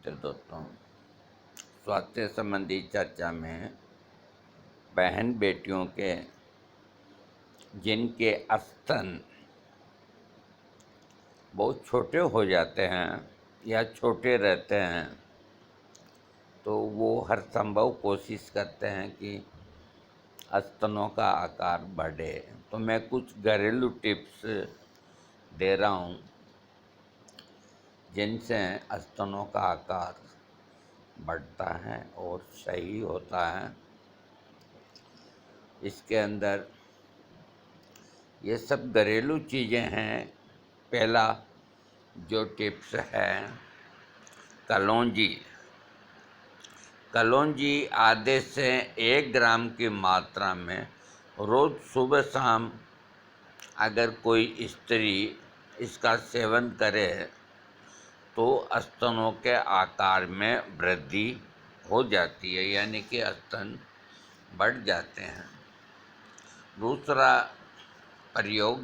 नमस्ते दोस्तों। स्वास्थ्य संबंधी चर्चा में बहन बेटियों के जिनके स्तन बहुत छोटे हो जाते हैं या छोटे रहते हैं, तो वो हर संभव कोशिश करते हैं कि स्तनों का आकार बढ़े। तो मैं कुछ घरेलू टिप्स दे रहा हूँ जिनसे स्तनों का आकार बढ़ता है और सही होता है। इसके अंदर ये सब घरेलू चीज़ें हैं। पहला जो टिप्स है, कलौंजी। कलौंजी आधे से 1 ग्राम की मात्रा में रोज़ सुबह शाम अगर कोई स्त्री इसका सेवन करे तो स्तनों के आकार में वृद्धि हो जाती है, यानी कि स्तन बढ़ जाते हैं। दूसरा प्रयोग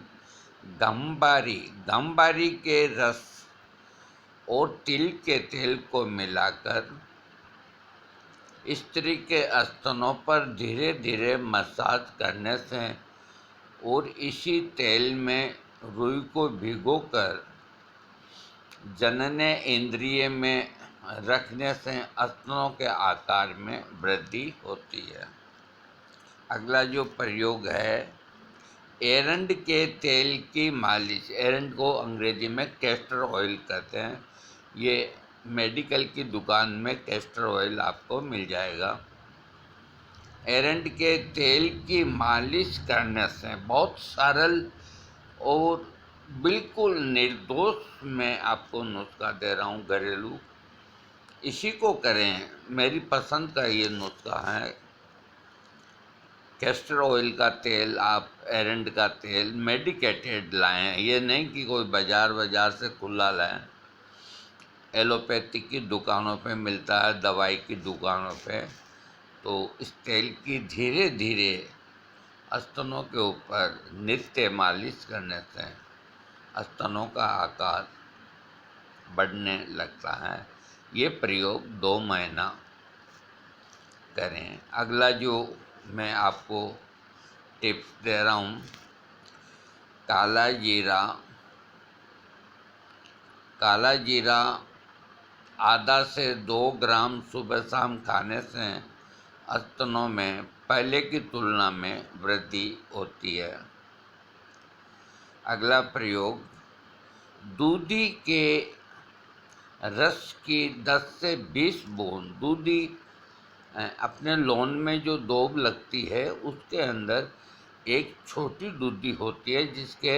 गंबारी। गंबारी के रस और तिल के तेल को मिलाकर स्त्री के स्तनों पर धीरे धीरे मसाज करने से और इसी तेल में रुई को भिगोकर जनने इंद्रिय में रखने से स्तनों के आकार में वृद्धि होती है। अगला जो प्रयोग है, एरंड के तेल की मालिश। एरंड को अंग्रेजी में कैस्टर ऑयल कहते हैं। ये मेडिकल की दुकान में कैस्टर ऑयल आपको मिल जाएगा। एरंड के तेल की मालिश करने से, बहुत सरल और बिल्कुल निर्दोष मैं आपको नुस्खा दे रहा हूँ घरेलू, इसी को करें। मेरी पसंद का ये नुस्खा है। कैस्टर ऑयल का तेल, आप एरंड का तेल मेडिकेटेड लाएं। ये नहीं कि कोई बाज़ार से खुला लाएं। एलोपैथिक की दुकानों पे मिलता है, दवाई की दुकानों पे। तो इस तेल की धीरे धीरे स्तनों के ऊपर नित्य मालिश करने से स्तनों का आकार बढ़ने लगता है। ये प्रयोग 2 महीना करें। अगला जो मैं आपको टिप्स दे रहा हूँ, काला जीरा। काला जीरा आधा से 2 ग्राम सुबह शाम खाने से स्तनों में पहले की तुलना में वृद्धि होती है। अगला प्रयोग दूधी के रस की 10 से 20 बूंद। दूधी अपने लॉन में जो दूब लगती है उसके अंदर एक छोटी दूधी होती है जिसके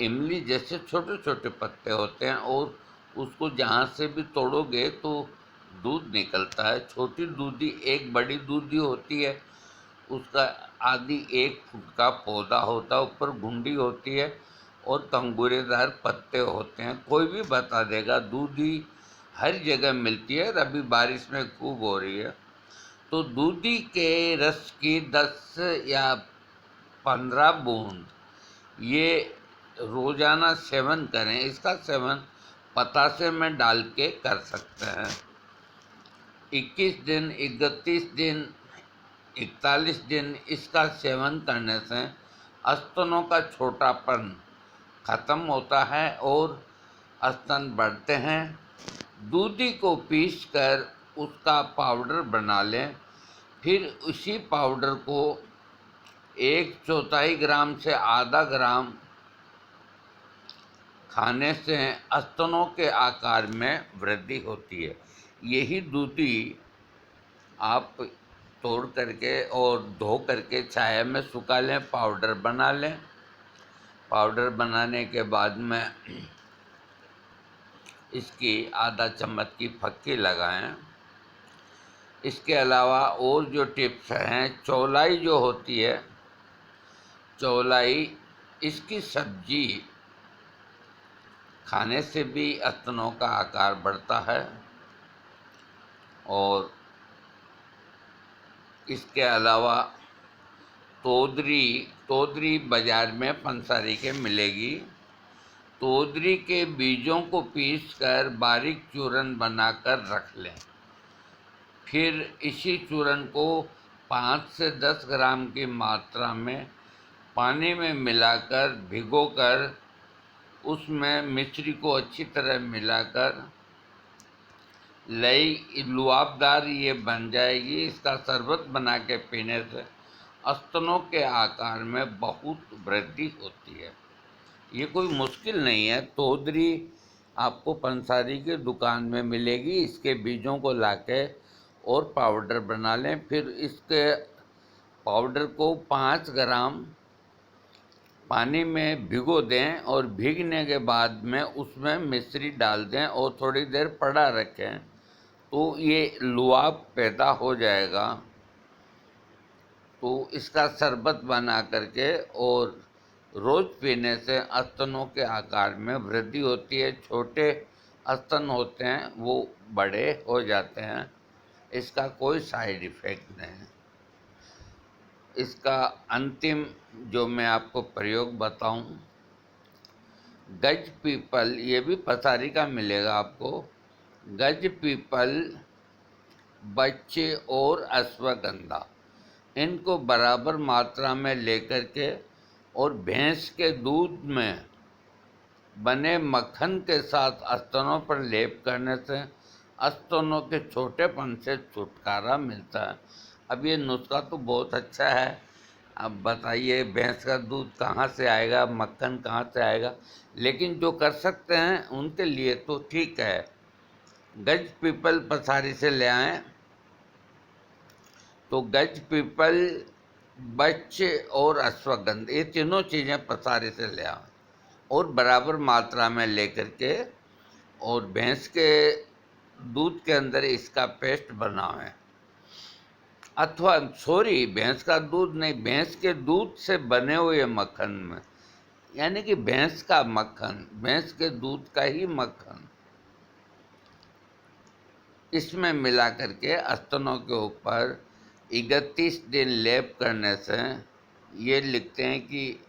इमली जैसे छोटे छोटे पत्ते होते हैं, और उसको जहाँ से भी तोड़ोगे तो दूध निकलता है। छोटी दूधी एक बड़ी दूधी होती है, उसका आदि 1 फुट का पौधा होता है, ऊपर घुंडी होती है और कंगूरेदार पत्ते होते हैं। कोई भी बता देगा, दूधी हर जगह मिलती है। अभी बारिश में खूब हो रही है। तो दूधी के रस की 10 या 15 बूंद ये रोजाना सेवन करें। इसका सेवन पतासे में डाल के कर सकते हैं। 21 दिन, 31 दिन, 41 दिन इसका सेवन करने से स्तनों का छोटापन खत्म होता है और स्तन बढ़ते हैं। दूधी को पीसकर उसका पाउडर बना लें। फिर उसी पाउडर को 1/4 ग्राम से आधा ग्राम खाने से स्तनों के आकार में वृद्धि होती है। यही दूधी आप तोड़ करके और धो करके छाया में सुखा लें, पाउडर बना लें। पाउडर बनाने के बाद में इसकी आधा चम्मच की फक्की लगाएं। इसके अलावा और जो टिप्स हैं, चौलाई जो होती है, चौलाई, इसकी सब्जी खाने से भी स्तनों का आकार बढ़ता है। और इसके अलावा तोदरी बाज़ार में पंसारी के मिलेगी। तोदरी के बीजों को पीसकर बारीक चूरन बनाकर रख लें। फिर इसी चूरन को 5 से 10 ग्राम की मात्रा में पानी में मिलाकर भिगोकर उसमें मिश्री को अच्छी तरह मिलाकर लुआबदार ये बन जाएगी। इसका शरबत बना के पीने से स्तनों के आकार में बहुत वृद्धि होती है। ये कोई मुश्किल नहीं है। तोदरी आपको पंसारी की दुकान में मिलेगी। इसके बीजों को लाके और पाउडर बना लें। फिर इसके पाउडर को 5 ग्राम पानी में भिगो दें और भीगने के बाद में उसमें मिश्री डाल दें और थोड़ी देर पड़ा रखें, तो ये लुआब पैदा हो जाएगा। तो इसका शरबत बना करके और रोज़ पीने से स्तनों के आकार में वृद्धि होती है। छोटे स्तन होते हैं वो बड़े हो जाते हैं। इसका कोई साइड इफ़ेक्ट नहीं है। इसका अंतिम जो मैं आपको प्रयोग बताऊं, गज पीपल, ये भी पसारी का मिलेगा आपको। गज पीपल, बच्चे और अश्वगंधा, इनको बराबर मात्रा में लेकर के और भैंस के दूध में बने मक्खन के साथ स्तनों पर लेप करने से स्तनों के छोटेपन से छुटकारा मिलता है। अब ये नुस्खा तो बहुत अच्छा है। अब बताइए भैंस का दूध कहाँ से आएगा, मक्खन कहाँ से आएगा, लेकिन जो कर सकते हैं उनके लिए तो ठीक है। गज पीपल पसारी से ले आएँ तो गज पीपल, बच्चे और अश्वगंधा, ये तीनों चीज़ें पसारी से ले आएँ और बराबर मात्रा में लेकर के और भैंस के दूध के अंदर इसका पेस्ट बनाएं। अथवा सॉरी, भैंस का दूध नहीं, भैंस के दूध से बने हुए मक्खन में, यानी कि भैंस का मक्खन, भैंस के दूध का ही मक्खन इसमें मिला करके स्तनों के ऊपर 31 दिन लेप करने से ये लिखते हैं कि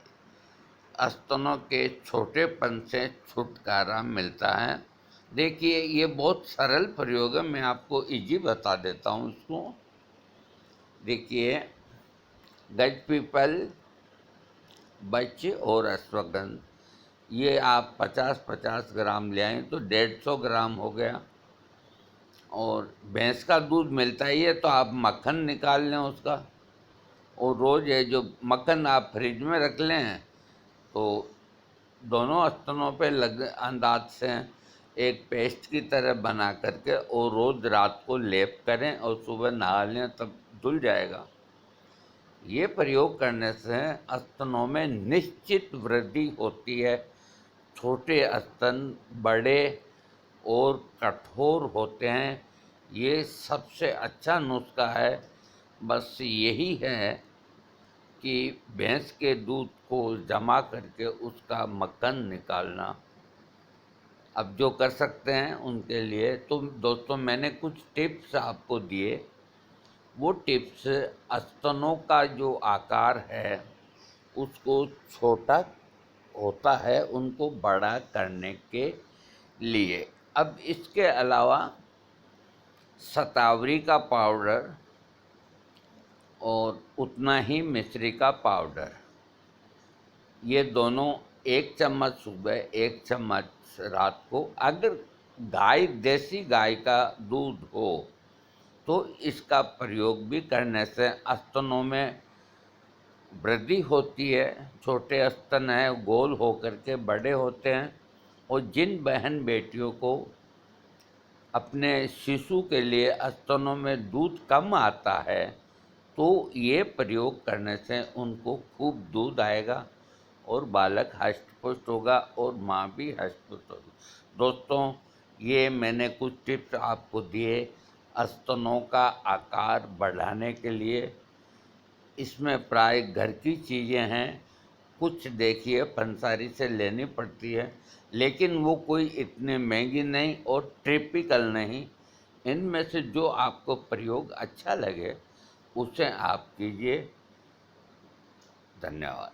स्तनों के छोटेपन से छुटकारा मिलता है। देखिए ये बहुत सरल प्रयोग है, मैं आपको इजी बता देता हूँ इसको। देखिए गज पीपल, बच्चे और अश्वगंधा, ये आप 50-50 ग्राम ले आएँ तो 150 ग्राम हो गया। और भैंस का दूध मिलता ही है तो आप मक्खन निकाल लें उसका, और रोज़ ये जो मक्खन आप फ्रिज में रख लें तो दोनों स्तनों पे अंदाज से एक पेस्ट की तरह बना करके और रोज़ रात को लेप करें और सुबह नहा लें, तब धुल जाएगा। ये प्रयोग करने से स्तनों में निश्चित वृद्धि होती है। छोटे स्तन बड़े और कठोर होते हैं। ये सबसे अच्छा नुस्खा है। बस यही है कि भैंस के दूध को जमा करके उसका मक्खन निकालना। अब जो कर सकते हैं उनके लिए तो दोस्तों मैंने कुछ टिप्स आपको दिए। वो टिप्स स्तनों का जो आकार है उसको छोटा होता है उनको बड़ा करने के लिए। अब इसके अलावा शतावरी का पाउडर और उतना ही मिश्री का पाउडर, ये दोनों 1 चम्मच सुबह 1 चम्मच रात को। अगर देसी गाय का दूध हो तो इसका प्रयोग भी करने से स्तनों में वृद्धि होती है। छोटे स्तन हैं गोल होकर के बड़े होते हैं। और जिन बहन बेटियों को अपने शिशु के लिए स्तनों में दूध कम आता है तो ये प्रयोग करने से उनको खूब दूध आएगा और बालक हष्ट-पुष्ट होगा और माँ भी हष्ट-पुष्ट होगी। दोस्तों ये मैंने कुछ टिप्स आपको दिए स्तनों का आकार बढ़ाने के लिए। इसमें प्राय घर की चीज़ें हैं। कुछ देखिए पंसारी से लेनी पड़ती है, लेकिन वो कोई इतनी महंगी नहीं और टिपिकल नहीं। इनमें से जो आपको प्रयोग अच्छा लगे उसे आप कीजिए। धन्यवाद।